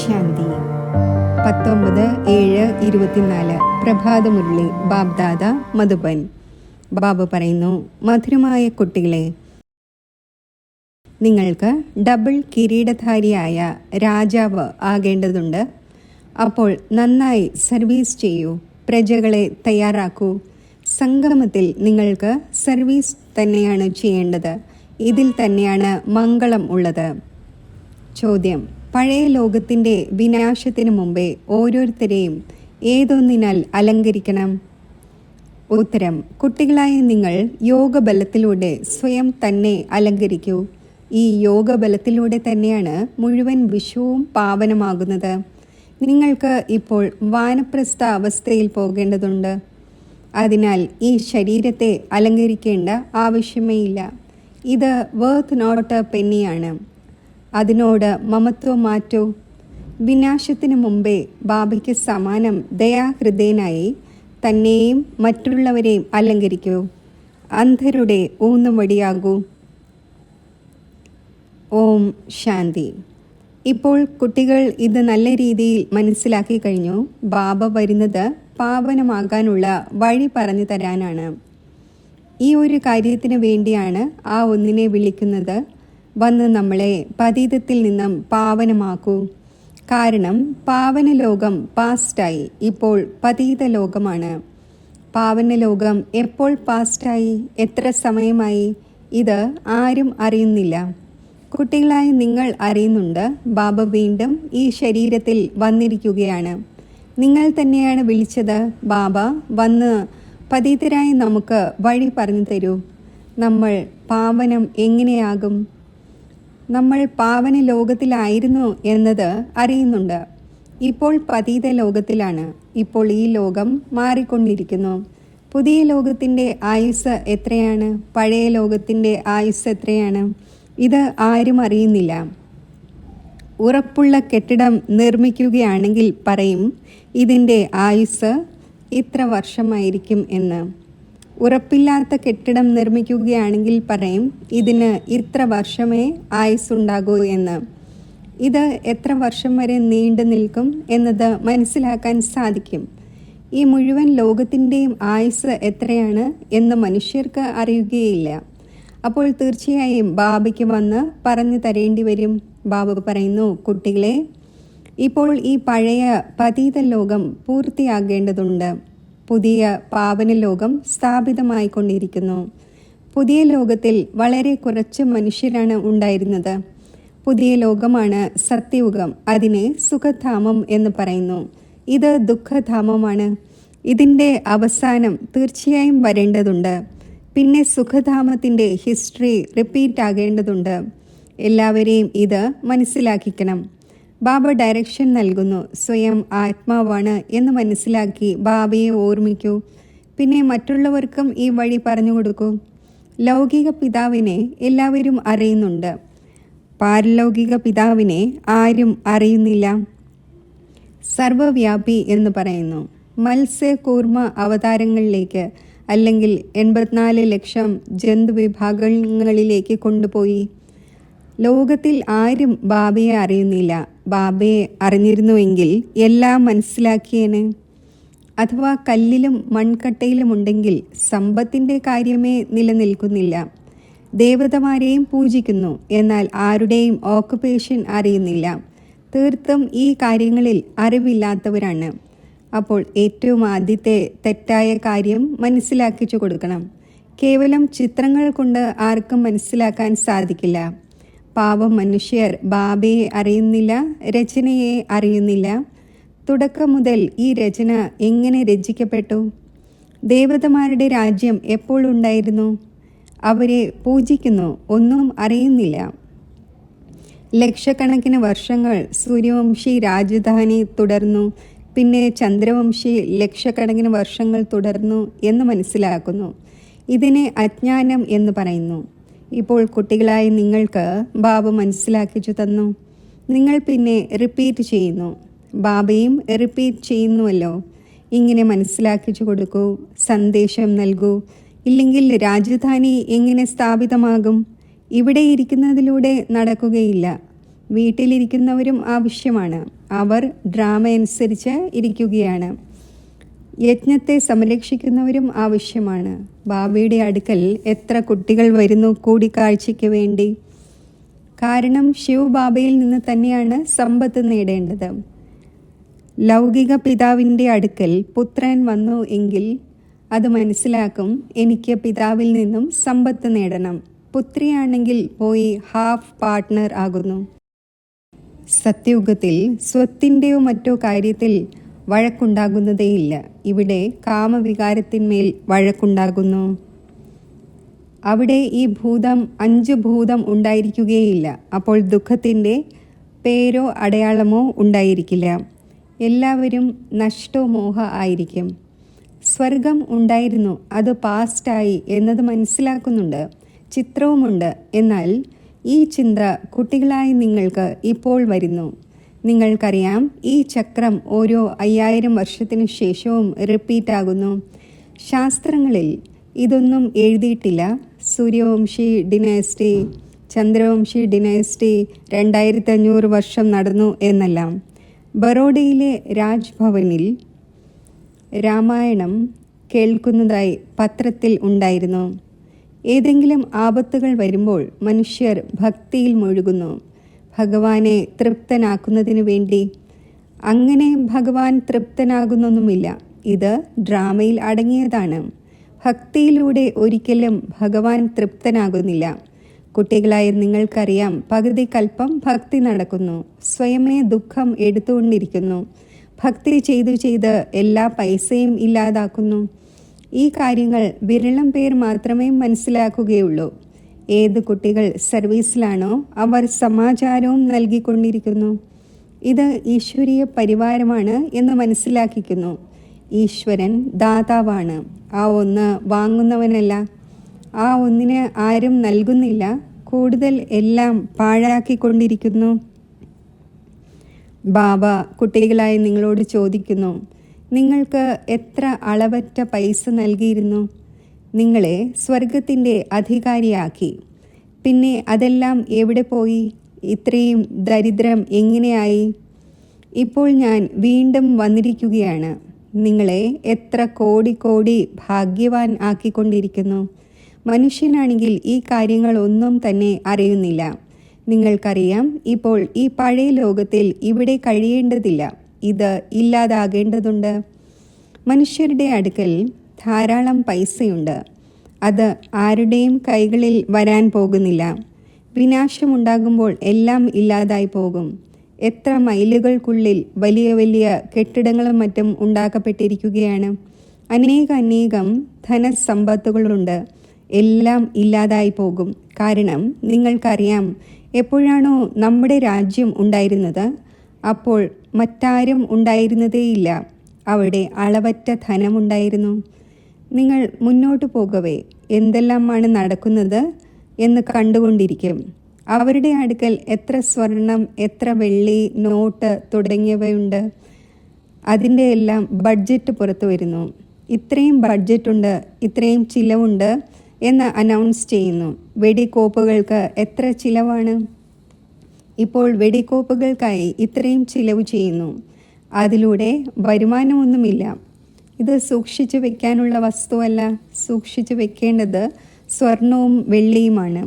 ശാന്തി. 19/7/24 പ്രഭാതമുരളി ബാബ്ദാദ മധുബൻ. ബാബ പറയുന്നു, മധുരമായ കുട്ടികളെ, നിങ്ങൾക്ക് ഡബിൾ കിരീടധാരിയായ രാജാവ് ആകേണ്ടതുണ്ട്. അപ്പോൾ നന്നായി സർവീസ് ചെയ്യൂ, പ്രജകളെ തയ്യാറാക്കൂ. സംഗമത്തിൽ നിങ്ങൾക്ക് സർവീസ് തന്നെയാണ് ചെയ്യേണ്ടത്. ഇതിൽ തന്നെയാണ് മംഗളം ഉള്ളത്. ചോദ്യം: പഴയ ലോകത്തിൻ്റെ വിനാശത്തിനു മുമ്പേ ഓരോരുത്തരെയും ഏതൊന്നിനാൽ അലങ്കരിക്കണം? ഉത്തരം: കുട്ടികളായ നിങ്ങൾ യോഗബലത്തിലൂടെ സ്വയം തന്നെ അലങ്കരിക്കൂ. ഈ യോഗബലത്തിലൂടെ തന്നെയാണ് മുഴുവൻ വിശ്വവും പാവനമാകുന്നത്. നിങ്ങൾക്ക് ഇപ്പോൾ വാനപ്രസ്ഥ അവസ്ഥയിൽ പോകേണ്ടതുണ്ട്. അതിനാൽ ഈ ശരീരത്തെ അലങ്കരിക്കേണ്ട ആവശ്യമേ ഇല്ല. ഇത് വർത്ത് നോട്ട് പെന്നിയാണ്. അതിനോട് മമത്വം മാറ്റൂ. വിനാശത്തിനു മുമ്പേ ബാബയ്ക്ക് സമാനം ദയാഹൃദയനായി തന്നെയും മറ്റുള്ളവരെയും അലങ്കരിക്കൂ. അന്ധരുടെ ഊന്നുവടിയാകൂ. ഓം ശാന്തി. ഇപ്പോൾ കുട്ടികൾ ഇത് നല്ല രീതിയിൽ മനസ്സിലാക്കി കഴിഞ്ഞു. ബാബ വരുന്നത് പാവനമാകാനുള്ള വഴി പറഞ്ഞു തരാനാണ്. ഈ ഒരു കാര്യത്തിന് വേണ്ടിയാണ് ആ ഒന്നിനെ വിളിക്കുന്നത്. വന്ന് നമ്മളെ പതീതത്തിൽ നിന്നും പാവനമാക്കൂ. കാരണം പാവന ലോകം പാസ്റ്റായി, ഇപ്പോൾ പതീത ലോകമാണ്. പാവന ലോകം എപ്പോൾ പാസ്റ്റായി, എത്ര സമയമായി, ഇത് ആരും അറിയുന്നില്ല. കുട്ടികളായി നിങ്ങൾ അറിയുന്നുണ്ട്. ബാബ വീണ്ടും ഈ ശരീരത്തിൽ വന്നിരിക്കുകയാണ്. നിങ്ങൾ തന്നെയാണ് വിളിച്ചത്. ബാബ വന്ന് പതീതരായി നമുക്ക് വഴി പറഞ്ഞു തരൂ. നമ്മൾ പാവനം എങ്ങനെയാകും? നമ്മൾ പാവന ലോകത്തിലായിരുന്നു എന്നത് അറിയുന്നുണ്ട്. ഇപ്പോൾ പതീത ലോകത്തിലാണ്. ഇപ്പോൾ ഈ ലോകം മാറിക്കൊണ്ടിരിക്കുന്നു. പുതിയ ലോകത്തിൻ്റെ ആയുസ് എത്രയാണ്? പഴയ ലോകത്തിൻ്റെ ആയുസ് എത്രയാണ്? ഇത് ആരും അറിയുന്നില്ല. ഉറപ്പുള്ള കെട്ടിടം നിർമ്മിക്കുകയാണെങ്കിൽ പറയും ഇതിൻ്റെ ആയുസ് ഇത്ര വർഷമായിരിക്കും എന്ന്. ഉറപ്പില്ലാത്ത കെട്ടിടം നിർമ്മിക്കുകയാണെങ്കിൽ പറയും ഇതിന് ഇത്ര വർഷമേ ആയുസ്സുണ്ടാകൂ എന്ന്. ഇത് എത്ര വർഷം വരെ നീണ്ടു നിൽക്കും എന്നത് മനസ്സിലാക്കാൻ സാധിക്കും. ഈ മുഴുവൻ ലോകത്തിൻ്റെയും ആയുസ് എത്രയാണ് എന്ന് മനുഷ്യർക്ക് അറിയുകയില്ല. അപ്പോൾ തീർച്ചയായും ബാബയ്ക്ക് വന്ന് പറഞ്ഞു തരേണ്ടി വരും. ബാബ പറയുന്നു, കുട്ടികളെ, ഇപ്പോൾ ഈ പഴയ പതീത ലോകം പൂർത്തിയാകേണ്ടതുണ്ട്. പുതിയ പാവന ലോകം സ്ഥാപിതമായിക്കൊണ്ടിരിക്കുന്നു. പുതിയ ലോകത്തിൽ വളരെ കുറച്ച് മനുഷ്യരാണ് ഉണ്ടായിരുന്നത്. പുതിയ ലോകമാണ് സത്യയുഗം. അതിനെ സുഖധാമം എന്ന് പറയുന്നു. ഇത് ദുഃഖധാമമാണ്. ഇതിൻ്റെ അവസാനം തീർച്ചയായും വരേണ്ടതുണ്ട്. പിന്നെ സുഖധാമത്തിൻ്റെ ഹിസ്റ്ററി റിപ്പീറ്റ് ആകേണ്ടതുണ്ട്. എല്ലാവരെയും ഇത് മനസ്സിലാക്കിക്കണം. ബാബ ഡയറക്ഷൻ നൽകുന്നു. സ്വയം ആത്മാവാണ് എന്ന് മനസ്സിലാക്കി ബാബയെ ഓർമ്മിക്കൂ. പിന്നെ മറ്റുള്ളവർക്കും ഈ വഴി പറഞ്ഞു കൊടുക്കൂ. ലൗകിക പിതാവിനെ എല്ലാവരും അറിയുന്നുണ്ട്. പാരലൗകിക പിതാവിനെ ആരും അറിയുന്നില്ല. സർവവ്യാപി എന്ന് പറയുന്നു. മത്സ്യകൂർമ്മ അവതാരങ്ങളിലേക്ക് അല്ലെങ്കിൽ 84 ലക്ഷം ജന്തുവിഭാഗങ്ങളിലേക്ക് കൊണ്ടുപോയി. ലോകത്തിൽ ആരും ബാബയെ അറിയുന്നില്ല. ബാബയെ അറിഞ്ഞിരുന്നുവെങ്കിൽ എല്ലാം മനസ്സിലാക്കിയേനെ. അഥവാ കല്ലിലും മൺകട്ടയിലുമുണ്ടെങ്കിൽ സമ്പത്തിൻ്റെ കാര്യമേ നിലനിൽക്കുന്നില്ല. ദേവതമാരെയും പൂജിക്കുന്നു, എന്നാൽ ആരുടെയും ഓക്കുപേഷൻ അറിയുന്നില്ല. തീർത്തും ഈ കാര്യങ്ങളിൽ അറിവില്ലാത്തവരാണ്. അപ്പോൾ ഏറ്റവും ആദ്യത്തെ തെറ്റായ കാര്യം മനസ്സിലാക്കിച്ചു കൊടുക്കണം. കേവലം ചിത്രങ്ങൾ കൊണ്ട് ആർക്കും മനസ്സിലാക്കാൻ സാധിക്കില്ല. പാവം മനുഷ്യർ ബാബയെ അറിയുന്നില്ല, രചനയെ അറിയുന്നില്ല. തുടക്കം മുതൽ ഈ രചന എങ്ങനെ രചിക്കപ്പെട്ടു? ദേവതമാരുടെ രാജ്യം എപ്പോൾ ഉണ്ടായിരുന്നു? അവരെ പൂജിക്കുന്നു, ഒന്നും അറിയുന്നില്ല. ലക്ഷക്കണക്കിന് വർഷങ്ങൾ സൂര്യവംശി രാജധാനി തുടർന്നു. പിന്നെ ചന്ദ്രവംശി ലക്ഷക്കണക്കിന് വർഷങ്ങൾ തുടർന്നു എന്ന് മനസ്സിലാക്കുന്നു. ഇതിനെ അജ്ഞാനം എന്ന് പറയുന്നു. ഇപ്പോൾ കുട്ടികളായി നിങ്ങൾക്ക് ബാബ മനസ്സിലാക്കിച്ചു തന്നു. നിങ്ങൾ പിന്നെ റിപ്പീറ്റ് ചെയ്യുന്നു. ബാബയും റിപ്പീറ്റ് ചെയ്യുന്നുവല്ലോ. ഇങ്ങനെ മനസ്സിലാക്കിച്ചു കൊടുക്കൂ, സന്ദേശം നൽകൂ. ഇല്ലെങ്കിൽ രാജധാനി എങ്ങനെ സ്ഥാപിതമാകും? ഇവിടെ ഇരിക്കുന്നതിലൂടെ നടക്കുകയില്ല. വീട്ടിലിരിക്കുന്നവരും ആവശ്യമാണ്. അവർ ഡ്രാമ അനുസരിച്ച് ഇരിക്കുകയാണ്. യജ്ഞത്തെ സംരക്ഷിക്കുന്നവരും ആവശ്യമാണ്. ബാബയുടെ അടുക്കൽ എത്ര കുട്ടികൾ വരുന്നു കൂടിക്കാഴ്ചയ്ക്ക് വേണ്ടി. കാരണം ശിവ് ബാബയിൽ നിന്ന് തന്നെയാണ് സമ്പത്ത് നേടേണ്ടത്. ലൗകിക പിതാവിൻ്റെ അടുക്കൽ പുത്രൻ വന്നു എങ്കിൽ അത് മനസ്സിലാക്കും, എനിക്ക് പിതാവിൽ നിന്നും സമ്പത്ത് നേടണം. പുത്രിയാണെങ്കിൽ പോയി ഹാഫ് പാർട്ട്ണർ ആകുന്നു. സത്യയുഗത്തിൽ സ്വത്തിൻ്റെയോ മറ്റോ കാര്യത്തിൽ വഴക്കുണ്ടാകുന്നതേയില്ല. ഇവിടെ കാമവികാരത്തിന്മേൽ വഴക്കുണ്ടാകുന്നു. അവിടെ ഈ ഭൂതം 5 ഭൂതം ഉണ്ടായിരിക്കുകയില്ല. അപ്പോൾ ദുഃഖത്തിൻ്റെ പേരോ അടയാളമോ ഉണ്ടായിരിക്കില്ല. എല്ലാവരും നഷ്ടോമോഹ ആയിരിക്കും. സ്വർഗം ഉണ്ടായിരുന്നു, അത് പാസ്റ്റായി എന്നത് മനസ്സിലാക്കുന്നുണ്ട്, ചിത്രവുമുണ്ട്. എന്നാൽ ഈ ചിന്ത കുട്ടികളായി നിങ്ങൾക്ക് ഇപ്പോൾ വരുന്നു. നിങ്ങൾക്കറിയാം, ഈ ചക്രം ഓരോ 5000 വർഷത്തിനു ശേഷവും റിപ്പീറ്റ് ആകുന്നു. ശാസ്ത്രങ്ങളിൽ ഇതൊന്നും എഴുതിയിട്ടില്ല. സൂര്യവംശി ഡിനാസ്റ്റി, ചന്ദ്രവംശി ഡിനാസ്റ്റി 2500 വർഷം നടന്നു എന്നെല്ലാം. ബറോഡയിലെ രാജ്ഭവനിൽ രാമായണം കേൾക്കുന്നതായി പത്രത്തിൽ ഉണ്ടായിരുന്നു. ഏതെങ്കിലും ആപത്തുകൾ വരുമ്പോൾ മനുഷ്യർ ഭക്തിയിൽ മുഴുകുന്നു, ഭഗവാനെ തൃപ്തനാക്കുന്നതിനു വേണ്ടി. അങ്ങനെ ഭഗവാൻ തൃപ്തനാകുന്നൊന്നുമില്ല. ഇത് ഡ്രാമയിൽ അടങ്ങിയതാണ്. ഭക്തിയിലൂടെ ഒരിക്കലും ഭഗവാൻ തൃപ്തനാകുന്നില്ല. കുട്ടികളായ നിങ്ങൾക്കറിയാം, പകുതി കൽപ്പം ഭക്തി നടക്കുന്നു, സ്വയമേ ദുഃഖം എടുത്തുകൊണ്ടിരിക്കുന്നു. ഭക്തി ചെയ്ത് എല്ലാ പൈസയും ഇല്ലാതാക്കുന്നു. ഈ കാര്യങ്ങൾ വിരളം പേർ മാത്രമേ മനസ്സിലാക്കുകയുള്ളൂ. ഏത് കുട്ടികൾ സർവീസിലാണോ അവർ സമാചാരവും നൽകിക്കൊണ്ടിരിക്കുന്നു. ഇത് ഈശ്വരീയ പരിവാരമാണ് എന്ന് മനസ്സിലാക്കിക്കുന്നു. ഈശ്വരൻ ദാതാവാണ്. ആ ഒന്ന് വാങ്ങുന്നവനല്ല. ആ ഒന്നിന് ആരും നൽകുന്നില്ല. കൂടുതൽ എല്ലാം പാഴാക്കിക്കൊണ്ടിരിക്കുന്നു. ബാബ കുട്ടികളായി നിങ്ങളോട് ചോദിക്കുന്നു, നിങ്ങൾക്ക് എത്ര അളവറ്റ പൈസ നൽകിയിരുന്നു? നിങ്ങളെ സ്വർഗത്തിൻ്റെ അധികാരിയാക്കി. പിന്നെ അതെല്ലാം എവിടെ പോയി? ഇത്രയും ദരിദ്രം എങ്ങനെയായി? ഇപ്പോൾ ഞാൻ വീണ്ടും വന്നിരിക്കുകയാണ്. നിങ്ങളെ എത്ര കോടി ഭാഗ്യവാൻ ആക്കിക്കൊണ്ടിരിക്കുന്നു. മനുഷ്യനാണെങ്കിൽ ഈ കാര്യങ്ങളൊന്നും തന്നെ അറിയുന്നില്ല. നിങ്ങൾക്കറിയാം, ഇപ്പോൾ ഈ പഴയ ലോകത്തിൽ ഇവിടെ കഴിയേണ്ടതില്ല. ഇത് ഇല്ലാതാകേണ്ടതുണ്ട്. മനുഷ്യരുടെ അടുക്കൽ ധാരാളം പൈസയുണ്ട്. അത് ആരുടെയും കൈകളിൽ വരാൻ പോകുന്നില്ല. വിനാശമുണ്ടാകുമ്പോൾ എല്ലാം ഇല്ലാതായി പോകും. എത്ര മൈലുകൾക്കുള്ളിൽ വലിയ വലിയ കെട്ടിടങ്ങളും മറ്റും ഉണ്ടാക്കപ്പെട്ടിരിക്കുകയാണ്. അനേകം ധനസമ്പത്തുകളുണ്ട്. എല്ലാം ഇല്ലാതായി പോകും. കാരണം നിങ്ങൾക്കറിയാം, എപ്പോഴാണോ നമ്മുടെ രാജ്യം ഉണ്ടായിരുന്നത് അപ്പോൾ മറ്റാരും ഉണ്ടായിരുന്നതേയില്ല. അവിടെ അളവറ്റ ധനമുണ്ടായിരുന്നു. നിങ്ങൾ മുന്നോട്ട് പോകവേ എന്തെല്ലാമാണ് നടക്കുന്നത് എന്ന് കണ്ടുകൊണ്ടിരിക്കും. അവരുടെ അടുക്കൽ എത്ര സ്വർണം, എത്ര വെള്ളി, നോട്ട് തുടങ്ങിയവയുണ്ട്. അതിൻ്റെ എല്ലാം ബഡ്ജറ്റ് പുറത്തു വരുന്നു. ഇത്രയും ബഡ്ജറ്റുണ്ട്, ഇത്രയും ചിലവുണ്ട് എന്ന് അനൗൺസ് ചെയ്യുന്നു. വെടിക്കോപ്പുകൾക്ക് എത്ര ചിലവാണ്? ഇപ്പോൾ വെടിക്കോപ്പുകൾക്കായി ഇത്രയും ചിലവ് ചെയ്യുന്നു. അതിലൂടെ വരുമാനമൊന്നുമില്ല. ഇത് സൂക്ഷിച്ചു വെക്കാനുള്ള വസ്തുവല്ല. സൂക്ഷിച്ചു വെക്കേണ്ടത് സ്വർണവും വെള്ളിയുമാണ്.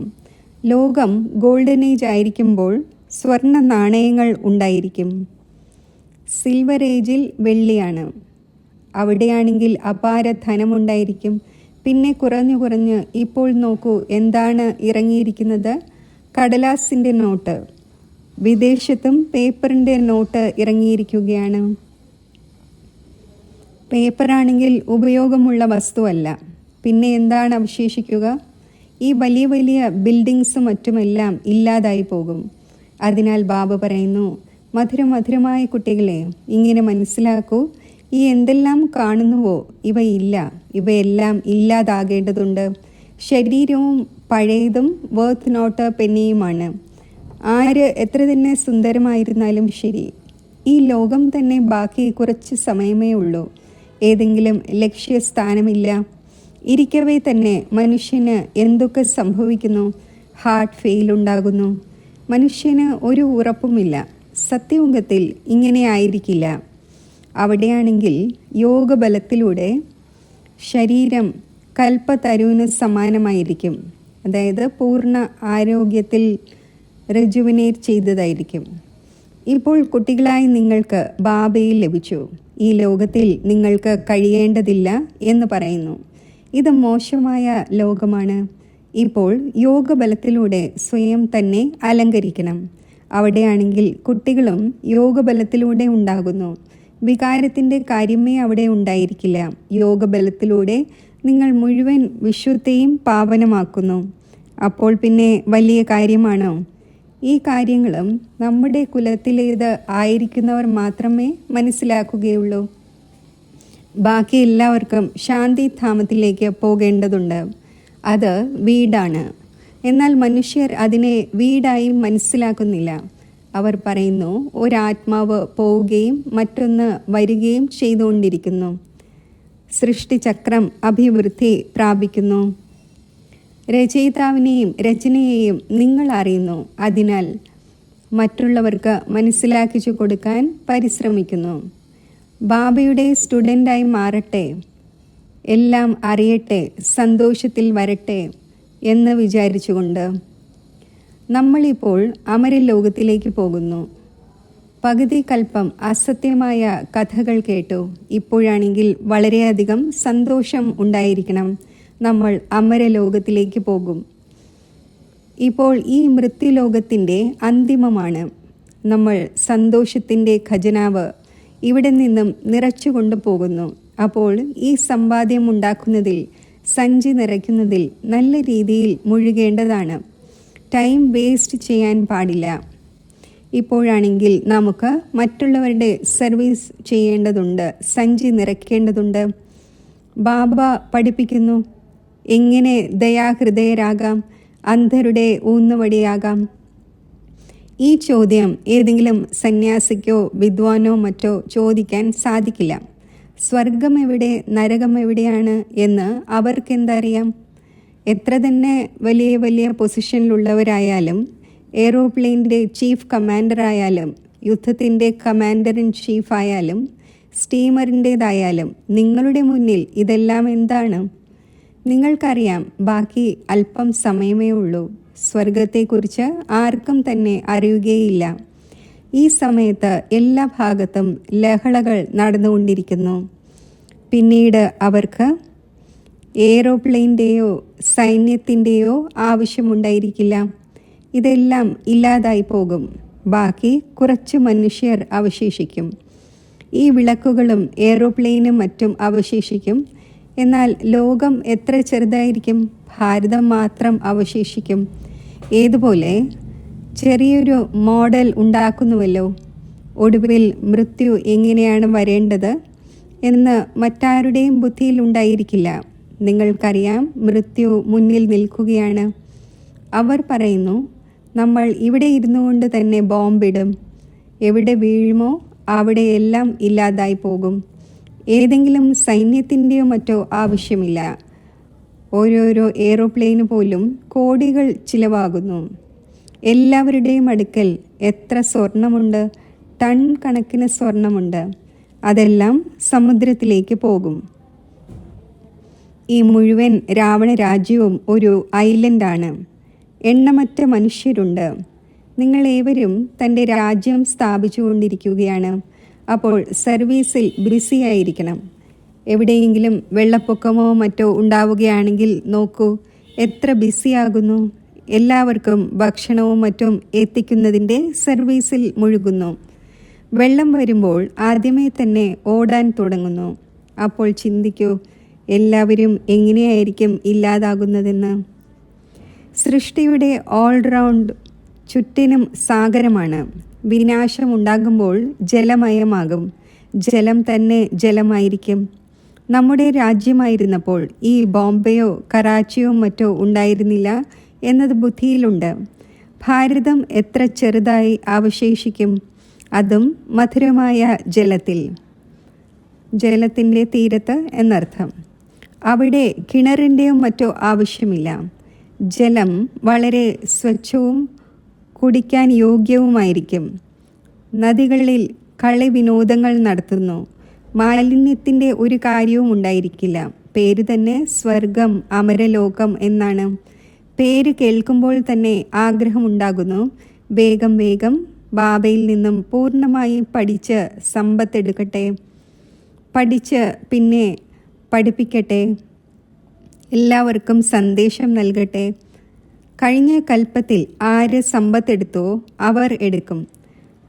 ലോകം ഗോൾഡൻ ഏജ് ആയിരിക്കുമ്പോൾ സ്വർണ്ണ നാണയങ്ങൾ ഉണ്ടായിരിക്കും. സിൽവർ ഏജിൽ വെള്ളിയാണ്. അവിടെയാണെങ്കിൽ അപാര ധനമുണ്ടായിരിക്കും. പിന്നെ കുറഞ്ഞു ഇപ്പോൾ നോക്കൂ എന്താണ് ഇറങ്ങിയിരിക്കുന്നത്? കടലാസിൻ്റെ നോട്ട്. വിദേശത്തും പേപ്പറിൻ്റെ നോട്ട് ഇറങ്ങിയിരിക്കുകയാണ്. പേപ്പറാണെങ്കിൽ ഉപയോഗമുള്ള വസ്തുവല്ല. പിന്നെ എന്താണ് അവശേഷിക്കുക? ഈ വലിയ വലിയ ബിൽഡിങ്സും മറ്റുമെല്ലാം ഇല്ലാതായി പോകും. അതിനാൽ ബാബ പറയുന്നു, മധുരമായ കുട്ടികളെ, ഇങ്ങനെ മനസ്സിലാക്കൂ, ഈ എന്തെല്ലാം കാണുന്നുവോ ഇവയില്ല, ഇവയെല്ലാം ഇല്ലാതാകേണ്ടതുണ്ട്. ശരീരവും പഴയതും വർത്ത് നോട്ട് പെന്നിയുമാണ്. ആര് എത്ര തന്നെ സുന്ദരമായിരുന്നാലും ശരി, ഈ ലോകം തന്നെ ബാക്കി കുറച്ച് സമയമേ ഉള്ളൂ. ഏതെങ്കിലും ലക്ഷ്യസ്ഥാനമില്ല. ഇരിക്കവേ തന്നെ മനുഷ്യന് എന്തൊക്കെ സംഭവിക്കുന്നു? ഹാർട്ട് ഫെയിൽ ഉണ്ടാകുന്നു. മനുഷ്യന് ഒരു ഉറപ്പുമില്ല. സത്യയുഗത്തിൽ ഇങ്ങനെ ആയിരിക്കില്ല. അവിടെയാണെങ്കിൽ യോഗബലത്തിലൂടെ ശരീരം കൽപ്പതരുവിന് സമാനമായിരിക്കും. അതായത് പൂർണ്ണ ആരോഗ്യത്തിൽ റെജുവിനേറ്റ് ചെയ്തതായിരിക്കും. ഇപ്പോൾ കുട്ടികളായി നിങ്ങൾക്ക് ബാബയിൽ ലഭിച്ചു. ഈ ലോകത്തിൽ നിങ്ങൾക്ക് കഴിയേണ്ടതില്ല എന്ന് പറയുന്നു. ഇത് മോശമായ ലോകമാണ്. ഇപ്പോൾ യോഗബലത്തിലൂടെ സ്വയം തന്നെ അലങ്കരിക്കണം. അവിടെയാണെങ്കിൽ കുട്ടികളും യോഗബലത്തിലൂടെ ഉണ്ടാകുന്നു. വികാരത്തിൻ്റെ കാര്യമേ അവിടെ ഉണ്ടായിരിക്കില്ല. യോഗബലത്തിലൂടെ നിങ്ങൾ മുഴുവൻ വിശ്വത്തെയും പാവനമാക്കുന്നു. അപ്പോൾ പിന്നെ വലിയ കാര്യമാണോ? ഈ കാര്യങ്ങളും നമ്മുടെ കുലത്തിലേത് ആയിരിക്കുന്നവർ മാത്രമേ മനസ്സിലാക്കുകയുള്ളൂ. ബാക്കി എല്ലാവർക്കും ശാന്തിധാമത്തിലേക്ക് പോകേണ്ടതുണ്ട്. അത് വീടാണ്. എന്നാൽ മനുഷ്യർ അതിനെ വീടായി മനസ്സിലാക്കുന്നില്ല. അവർ പറയുന്നു, ഒരാത്മാവ് പോവുകയും മറ്റൊന്ന് വരികയും ചെയ്തുകൊണ്ടിരിക്കുന്നു. സൃഷ്ടിചക്രം അഭിവൃദ്ധി പ്രാപിക്കുന്നു. രചയിതാവിനെയും രചനയെയും നിങ്ങൾ അറിയുന്നു. അതിനാൽ മറ്റുള്ളവർക്ക് മനസ്സിലാക്കിച്ചു കൊടുക്കാൻ പരിശ്രമിക്കുന്നു. ബാബയുടെ സ്റ്റുഡൻ്റായി മാറട്ടെ, എല്ലാം അറിയട്ടെ, സന്തോഷത്തിൽ വരട്ടെ എന്ന് വിചാരിച്ചുകൊണ്ട് നമ്മളിപ്പോൾ അമരലോകത്തിലേക്ക് പോകുന്നു. പകുതി കൽപ്പം അസത്യമായ കഥകൾ കേട്ടു. ഇപ്പോഴാണെങ്കിൽ വളരെയധികം സന്തോഷം ഉണ്ടായിരിക്കണം. നമ്മൾ അമരലോകത്തിലേക്ക് പോകും. ഇപ്പോൾ ഈ മൃത്യുലോകത്തിൻ്റെ അന്തിമമാണ്. നമ്മൾ സന്തോഷത്തിൻ്റെ ഖജനാവ് ഇവിടെ നിന്നും നിറച്ചു പോകുന്നു. അപ്പോൾ ഈ സമ്പാദ്യം ഉണ്ടാക്കുന്നതിൽ, സഞ്ചി നിറയ്ക്കുന്നതിൽ നല്ല രീതിയിൽ മുഴുകേണ്ടതാണ്. ടൈം വേസ്റ്റ് ചെയ്യാൻ പാടില്ല. ഇപ്പോഴാണെങ്കിൽ നമുക്ക് മറ്റുള്ളവരുടെ സർവീസ് ചെയ്യേണ്ടതുണ്ട്, സഞ്ചി നിറയ്ക്കേണ്ടതുണ്ട്. ബാബ പഠിപ്പിക്കുന്നു എങ്ങനെ ദയാഹൃദയരാകാം, അന്ധരുടെ ഊന്നുവടിയാകാം. ഈ ചോദ്യം ഏതെങ്കിലും സന്യാസിക്കോ വിദ്വാനോ മറ്റോ ചോദിക്കാൻ സാധിക്കില്ല. സ്വർഗം എവിടെ, നരകം എവിടെയാണ് എന്ന് അവർക്കെന്തറിയാം? എത്ര തന്നെ വലിയ വലിയ പൊസിഷനിലുള്ളവരായാലും, എയ്റോപ്ലെയിനിൻ്റെ ചീഫ് കമാൻഡറായാലും, യുദ്ധത്തിൻ്റെ കമാൻഡർ ഇൻ ചീഫ് ആയാലും, സ്റ്റീമറിൻ്റേതായാലും, നിങ്ങളുടെ മുന്നിൽ ഇതെല്ലാം എന്താണ്? നിങ്ങൾക്കറിയാം, ബാക്കി അല്പം സമയമേ ഉള്ളൂ. സ്വർഗത്തെക്കുറിച്ച് ആർക്കും തന്നെ അറിയുകയില്ല. ഈ സമയത്ത് എല്ലാ ഭാഗത്തും ലഹളകൾ നടന്നുകൊണ്ടിരിക്കുന്നു. പിന്നീട് അവർക്ക് എയ്റോപ്ലെയിൻ്റെയോ സൈന്യത്തിൻ്റെയോ ആവശ്യമുണ്ടായിരിക്കില്ല. ഇതെല്ലാം ഇല്ലാതായി പോകും. ബാക്കി കുറച്ച് മനുഷ്യർ അവശേഷിക്കും. ഈ വിളക്കുകളും എയ്റോപ്ലെയിനും മറ്റും അവശേഷിക്കും. എന്നാൽ ലോകം എത്ര ചെറുതായിരിക്കും? ഭാരതം മാത്രം അവശേഷിക്കും. ഏതുപോലെ ചെറിയൊരു മോഡൽ ഉണ്ടാക്കുന്നുവല്ലോ. ഒടുവിൽ മൃത്യു എങ്ങനെയാണ് വരേണ്ടത് എന്ന് മറ്റാരുടെയും ബുദ്ധിയിൽ ഉണ്ടായിരിക്കില്ല. നിങ്ങൾക്കറിയാം, മൃത്യു മുന്നിൽ നിൽക്കുകയാണ്. അവർ പറയുന്നു, നമ്മൾ ഇവിടെ ഇരുന്നു കൊണ്ട് തന്നെ ബോംബിടും. എവിടെ വീഴുമോ അവിടെയെല്ലാം ഇല്ലാതായി പോകും. ഏതെങ്കിലും സൈന്യത്തിൻ്റെയോ മറ്റോ ആവശ്യമില്ല. ഓരോരോ എയ്റോപ്ലെയിന് പോലും കോടികൾ ചിലവാകുന്നു. എല്ലാവരുടെയും അടുക്കൽ എത്ര സ്വർണമുണ്ട്? ടൺ കണക്കിന് സ്വർണമുണ്ട്. അതെല്ലാം സമുദ്രത്തിലേക്ക് പോകും. ഈ മുഴുവൻ രാവണ രാജ്യവും ഒരു ഐലൻഡാണ്. എണ്ണമറ്റ മനുഷ്യരുണ്ട്. നിങ്ങളേവരും തൻ്റെ രാജ്യം സ്ഥാപിച്ചുകൊണ്ടിരിക്കുകയാണ്. അപ്പോൾ സർവീസിൽ ബിസിയായിരിക്കണം. എവിടെയെങ്കിലും വെള്ളപ്പൊക്കമോ മറ്റോ ഉണ്ടാവുകയാണെങ്കിൽ നോക്കൂ, എത്ര ബിസിയാകുന്നു. എല്ലാവർക്കും ഭക്ഷണവും മറ്റും എത്തിക്കുന്നതിൻ്റെ സർവീസിൽ മുഴുകുന്നു. വെള്ളം വരുമ്പോൾ ആദ്യമേ തന്നെ ഓടാൻ തുടങ്ങുന്നു. അപ്പോൾ ചിന്തിക്കൂ, എല്ലാവരും എങ്ങനെയായിരിക്കും ഇല്ലാതാകുന്നതെന്ന്. സൃഷ്ടിയുടെ ഓൾറൗണ്ട് ചുറ്റിനും സാഗരമാണ്. വിനാശമുണ്ടാകുമ്പോൾ ജലമയമാകും. ജലം തന്നെ ജലമായിരിക്കും. നമ്മുടെ രാജ്യമായിരുന്നപ്പോൾ ഈ ബോംബെയോ കറാച്ചിയോ മറ്റോ ഉണ്ടായിരുന്നില്ല എന്നത് ബുദ്ധിയിലുണ്ട്. ഭാരതം എത്ര ചെറുതായി അവശേഷിക്കും, അതും മധുരമായ ജലത്തിൽ. ജലത്തിൻ്റെ തീരത്ത് എന്നർത്ഥം. അവിടെ കിണറിൻ്റെയോ മറ്റോ ആവശ്യമില്ല. ജലം വളരെ സ്വച്ഛവും കുടിക്കാൻ യോഗ്യവുമായിരിക്കും. നദികളിൽ കളി വിനോദങ്ങൾ നടത്തുന്നു. മാലിന്യത്തിൻ്റെ ഒരു കാര്യവും ഉണ്ടായിരിക്കില്ല. പേര് തന്നെ സ്വർഗം, അമരലോകം എന്നാണ്. പേര് കേൾക്കുമ്പോൾ തന്നെ ആഗ്രഹമുണ്ടാകുന്നു. വേഗം വേഗം ബാബയിൽ നിന്നും പൂർണ്ണമായി പഠിച്ച് സമ്പത്തെടുക്കട്ടെ, പഠിച്ച് പിന്നെ പഠിപ്പിക്കട്ടെ, എല്ലാവർക്കും സന്ദേശം നൽകട്ടെ. കഴിഞ്ഞ കൽപ്പത്തിൽ ആര് സമ്പത്തെടുത്തോ അവർ എടുക്കും.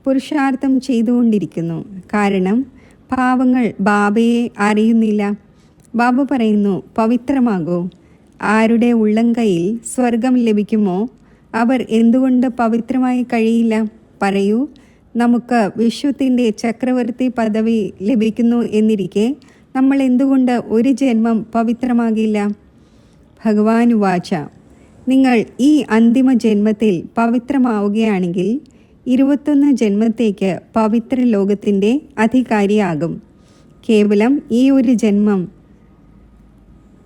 പുരുഷാർത്ഥം ചെയ്തുകൊണ്ടിരിക്കുന്നു. കാരണം പാവങ്ങൾ ബാബയെ അറിയുന്നില്ല. ബാബ പറയുന്നു, പവിത്രമാകൂ. ആരുടെ ഉള്ളംകൈയിൽ സ്വർഗം ലഭിക്കുമോ അവർ എന്തുകൊണ്ട് പവിത്രമായി കഴിയില്ല? പറയൂ. നമുക്ക് വിശ്വത്തിൻ്റെ ചക്രവർത്തി പദവി ലഭിക്കുന്നു എന്നിരിക്കെ നമ്മൾ എന്തുകൊണ്ട് ഒരു ജന്മം പവിത്രമാകില്ല? ഭഗവാനുവാച, നിങ്ങൾ ഈ അന്തിമ ജന്മത്തിൽ പവിത്രമാവുകയാണെങ്കിൽ 21 ജന്മത്തേക്ക് പവിത്ര ലോകത്തിൻ്റെ അധികാരിയാകും. കേവലം ഈ ഒരു ജന്മം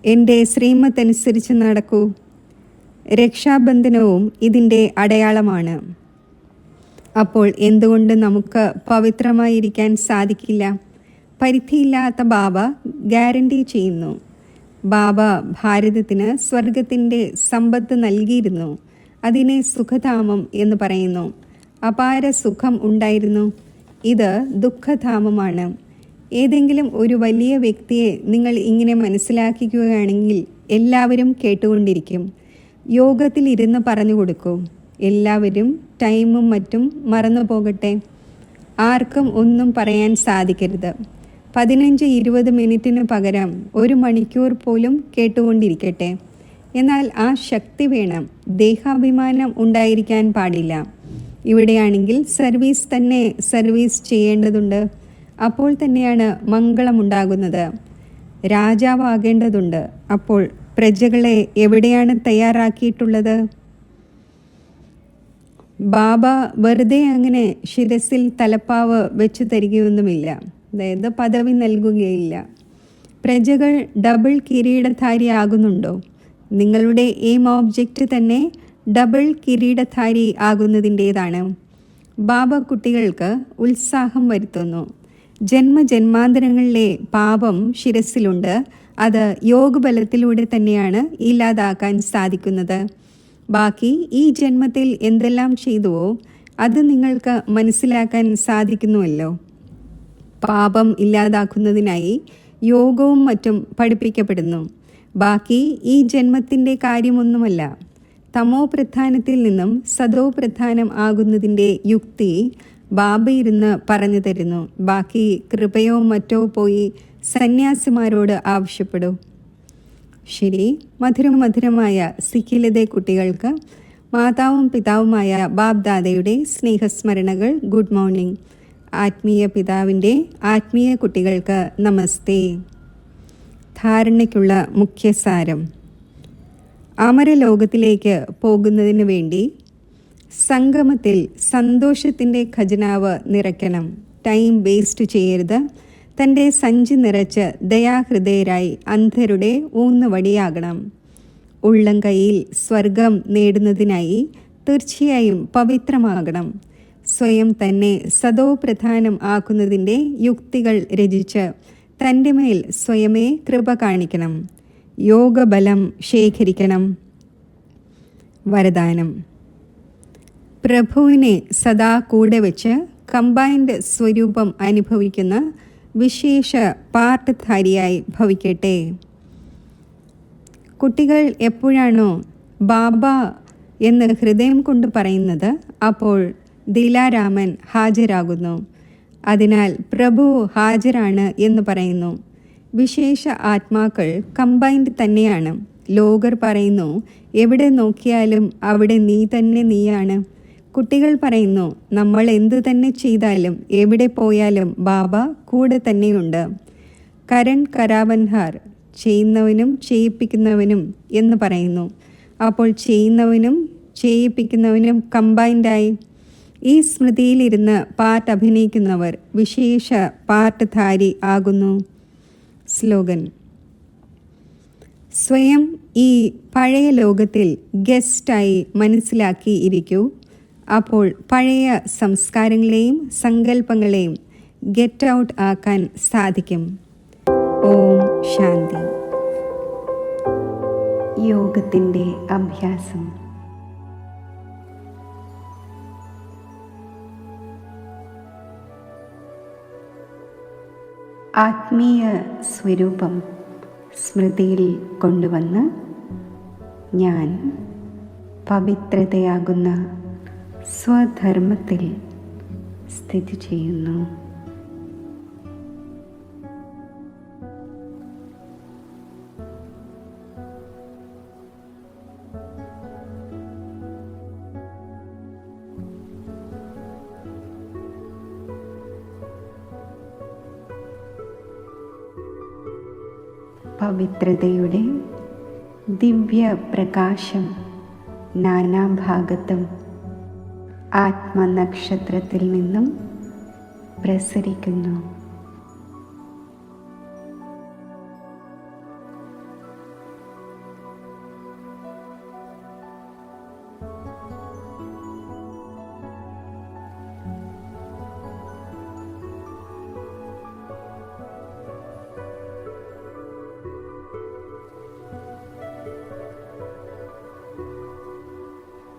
എൻ്റെ ശ്രീമത്തനുസരിച്ച് നടക്കൂ. രക്ഷാബന്ധനവും ഇതിൻ്റെ അടയാളമാണ്. അപ്പോൾ എന്തുകൊണ്ട് നമുക്ക് പവിത്രമായിരിക്കാൻ സാധിക്കില്ല? പരിധിയില്ലാത്ത ബാബ ഗ്യാരണ്ടി ചെയ്യുന്നു. ബാബ ഭാരതത്തിന് സ്വർഗത്തിൻ്റെ സമ്പത്ത് നൽകിയിരുന്നു. അതിനെ സുഖധാമം എന്ന് പറയുന്നു. അപാര സുഖം ഉണ്ടായിരുന്നു. ഇത് ദുഃഖധാമമാണ്. ഏതെങ്കിലും ഒരു വലിയ വ്യക്തിയെ നിങ്ങൾ ഇങ്ങനെ മനസ്സിലാക്കിക്കുകയാണെങ്കിൽ എല്ലാവരും കേട്ടുകൊണ്ടിരിക്കും. യോഗത്തിൽ ഇരുന്ന് പറഞ്ഞു കൊടുക്കൂ. എല്ലാവരും ടൈമും മറ്റും മറന്നു പോകട്ടെ. ആർക്കും ഒന്നും പറയാൻ സാധിക്കരുത്. 15-20 മിനിറ്റിന് പകരം 1 മണിക്കൂർ പോലും കേട്ടുകൊണ്ടിരിക്കട്ടെ. എന്നാൽ ആ ശക്തി വേണം. ദേഹാഭിമാനം ഉണ്ടായിരിക്കാൻ പാടില്ല. ഇവിടെയാണെങ്കിൽ സർവീസ് തന്നെ സർവീസ് ചെയ്യേണ്ടതുണ്ട്. അപ്പോൾ തന്നെയാണ് മംഗളമുണ്ടാകുന്നത്. രാജാവാകേണ്ടതുണ്ട്. അപ്പോൾ പ്രജകളെ എവിടെയാണ് തയ്യാറാക്കിയിട്ടുള്ളത്? ബാബ വെറുതെ അങ്ങനെ ശിരസിൽ തലപ്പാവ് വെച്ചു തരികയൊന്നുമില്ല. അതായത് പദവി നൽകുകയില്ല. പ്രജകൾ ഡബിൾ കിരീടധാരി ആകുന്നുണ്ടോ? നിങ്ങളുടെ എയിം ഓബ്ജക്റ്റ് തന്നെ ഡബിൾ കിരീടധാരി ആകുന്നതിൻ്റേതാണ്. ബാബ കുട്ടികൾക്ക് ഉത്സാഹം വരുത്തുന്നു. ജന്മജന്മാന്തരങ്ങളിലെ പാപം ശിരസിലുണ്ട്. അത് യോഗബലത്തിലൂടെ തന്നെയാണ് ഇല്ലാതാക്കാൻ സാധിക്കുന്നത്. ബാക്കി ഈ ജന്മത്തിൽ എന്തെല്ലാം ചെയ്തുവോ അത് നിങ്ങൾക്ക് മനസ്സിലാക്കാൻ സാധിക്കുന്നുവല്ലോ. പാപം ഇല്ലാതാക്കുന്നതിനായി യോഗവും മറ്റും പഠിപ്പിക്കപ്പെടുന്നു. ബാക്കി ഈ ജന്മത്തിൻ്റെ കാര്യമൊന്നുമല്ല. തമോ പ്രധാനത്തിൽ നിന്നും സദോ പ്രധാനം ആകുന്നതിൻ്റെ യുക്തി ബാബ ഇരുന്ന് പറഞ്ഞു തരുന്നു. ബാക്കി കൃപയോ മറ്റോ പോയി സന്യാസിമാരോട് ആവശ്യപ്പെടൂ. ശരി, മധുരമായ സിഖിലതെ കുട്ടികൾക്ക് മാതാവും പിതാവുമായ ബാബ്ദാദയുടെ സ്നേഹസ്മരണകൾ. Good morning. ആത്മീയ പിതാവിൻ്റെ ആത്മീയ കുട്ടികൾക്ക് നമസ്തേ. ധാരണയ്ക്കുള്ള മുഖ്യസാരം: അമരലോകത്തിലേക്ക് പോകുന്നതിന് വേണ്ടി സംഗമത്തിൽ സന്തോഷത്തിൻ്റെ ഖജനാവ് നിറയ്ക്കണം. ടൈം വേസ്റ്റ് ചെയ്യരുത്. തൻ്റെ സഞ്ചി നിറച്ച് ദയാഹൃദയരായി അന്ധരുടെ ഊന്നുവടിയാകണം. ഉള്ളംകൈയിൽ സ്വർഗം നേടുന്നതിനായി തീർച്ചയായും പവിത്രമാകണം. സ്വയം തന്നെ സദോ പ്രധാനം ആക്കുന്നതിൻ്റെ യുക്തികൾ രചിച്ച് തൻ്റെ മേൽ സ്വയമേ കൃപ കാണിക്കണം. യോഗബലം ശേഖരിക്കണം. വരദാനം: പ്രഭുവിനെ സദാ കൂടെ വെച്ച് കമ്പൈൻഡ് സ്വരൂപം അനുഭവിക്കുന്ന വിശേഷ പാർട്ട്ധാരിയായി ഭവിക്കട്ടെ. കുട്ടികൾ എപ്പോഴാണോ ബാബ എന്ന് ഹൃദയം കൊണ്ട് പറയുന്നത് അപ്പോൾ ദിലാരാമൻ ഹാജരാകുന്നു. അതിനാൽ പ്രഭു ഹാജരാണ് എന്ന് പറയുന്നു. വിശേഷ ആത്മാക്കൾ കമ്പൈൻഡ് തന്നെയാണ്. ലോകർ പറയുന്നു, എവിടെ നോക്കിയാലും അവിടെ നീ തന്നെ നീയാണ്. കുട്ടികൾ പറയുന്നു, നമ്മൾ എന്തു തന്നെ ചെയ്താലും എവിടെ പോയാലും ബാബ കൂടെ തന്നെയുണ്ട്. കരൺ കരാവൻഹാർ, ചെയ്യുന്നവനും ചെയ്യിപ്പിക്കുന്നവനും എന്ന് പറയുന്നു. അപ്പോൾ ചെയ്യുന്നവനും ചെയ്യിപ്പിക്കുന്നവനും കമ്പൈൻഡായി. ഈ സ്മൃതിയിലിരുന്ന് പാർട്ട് അഭിനയിക്കുന്നവർ വിശേഷ പാർട്ട്ധാരി ആകുന്നു. സ്ലോഗൻ: സ്വയം ഈ പഴയ ലോകത്തിൽ ഗസ്റ്റായി മനസ്സിലാക്കി ഇരിക്കൂ. അപ്പോൾ പഴയ സംസ്കാരങ്ങളെയും സങ്കല്പങ്ങളെയും ഗെറ്റ് ഔട്ട് ആക്കാൻ സാധിക്കും. ഓം ശാന്തി. യോഗത്തിൻ്റെ അഭ്യാസം. ആത്മീയ സ്വരൂപം സ്മൃതിയിൽ കൊണ്ടുവന്ന് ഞാൻ പവിത്രതയാകുന്ന സ്വധർമ്മത്തിൽ സ്ഥിതി ചെയ്യുന്നു. പവിത്രതയുടെ ദിവ്യപ്രകാശം നാനാഭാഗത്തും ആത്മനക്ഷത്രത്തിൽ നിന്നും പ്രസരിക്കുന്നു.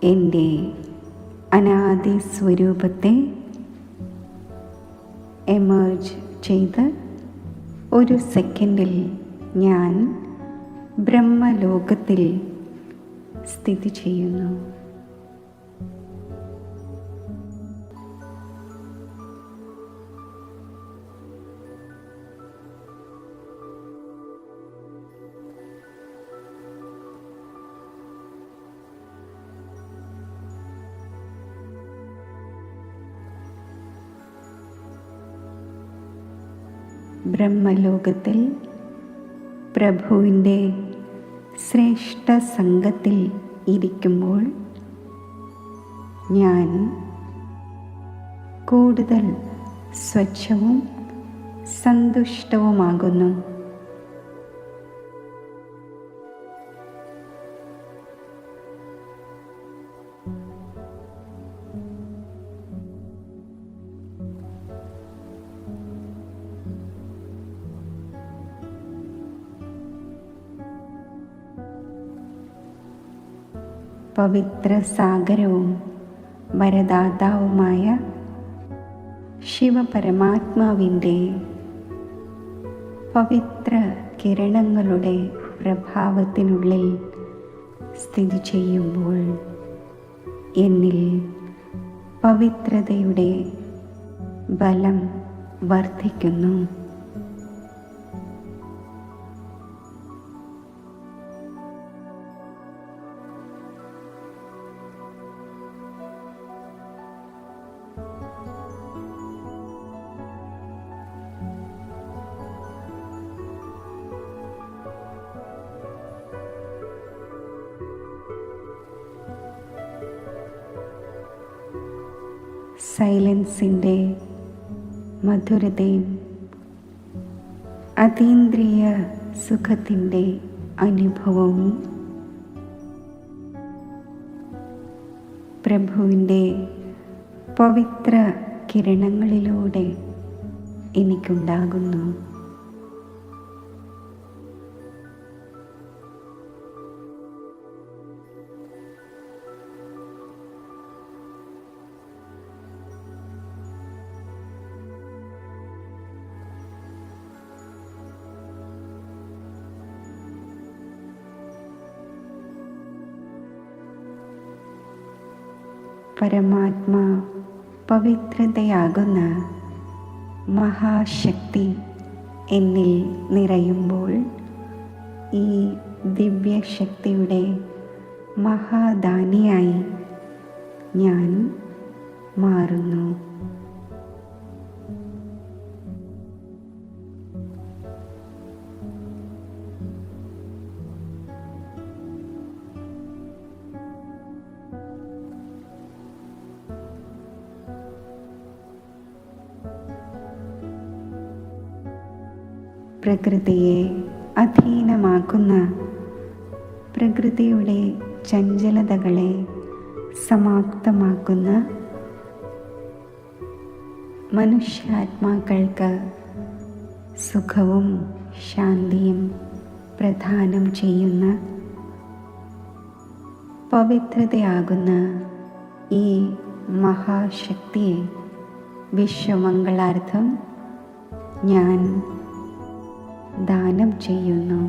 എൻ്റെ അനാദി സ്വരൂപത്തെ എമേർജ് ചെയ്ത് ഒരു സെക്കൻഡിൽ ഞാൻ ബ്രഹ്മലോകത്തിൽ സ്ഥിതി ചെയ്യുന്നു. ബ്രഹ്മലോകത്തിൽ പ്രഭുവിൻ്റെ ശ്രേഷ്ഠ സംഘത്തിൽ ഇരിക്കുമ്പോൾ ഞാൻ കൂടുതൽ സ്വച്ഛവും സന്തുഷ്ടവുമാകുന്നു. പവിത്ര സാഗരവും വരദാതാവുമായ ശിവപരമാത്മാവിൻ്റെ പവിത്ര കിരണങ്ങളുടെ പ്രഭാവത്തിനുള്ളിൽ സ്ഥിതി ചെയ്യുമ്പോൾ എന്നിൽ പവിത്രതയുടെ ബലം വർദ്ധിക്കുന്നു. സൈലൻസിൻ്റെ മധുരതയും അതീന്ദ്രിയ സുഖത്തിൻ്റെ അനുഭവവും പ്രഭുവിൻ്റെ പവിത്ര കിരണങ്ങളിലൂടെ എനിക്കുണ്ടാകുന്നു. പരമാത്മാ പവിത്രതയാകുന്ന മഹാശക്തി എന്നിൽ നിറയുമ്പോൾ ഈ ദിവ്യശക്തിയുടെ മഹാദാനിയായി ഞാൻ മാറുന്നു. പ്രകൃതിയെ അധീനമാക്കുന്ന പ്രകൃതിയുടെ ചഞ്ചലതകളെ സമാപ്തമാക്കുന്ന മനുഷ്യാത്മാക്കൾക്ക് സുഖവും ശാന്തിയും പ്രദാനം ചെയ്യുന്ന പവിത്രതയാകുന്ന ഈ മഹാശക്തിയെ വിശ്വമംഗളാർത്ഥം ഞാൻ ദാനം ചെയ്യുന്നു.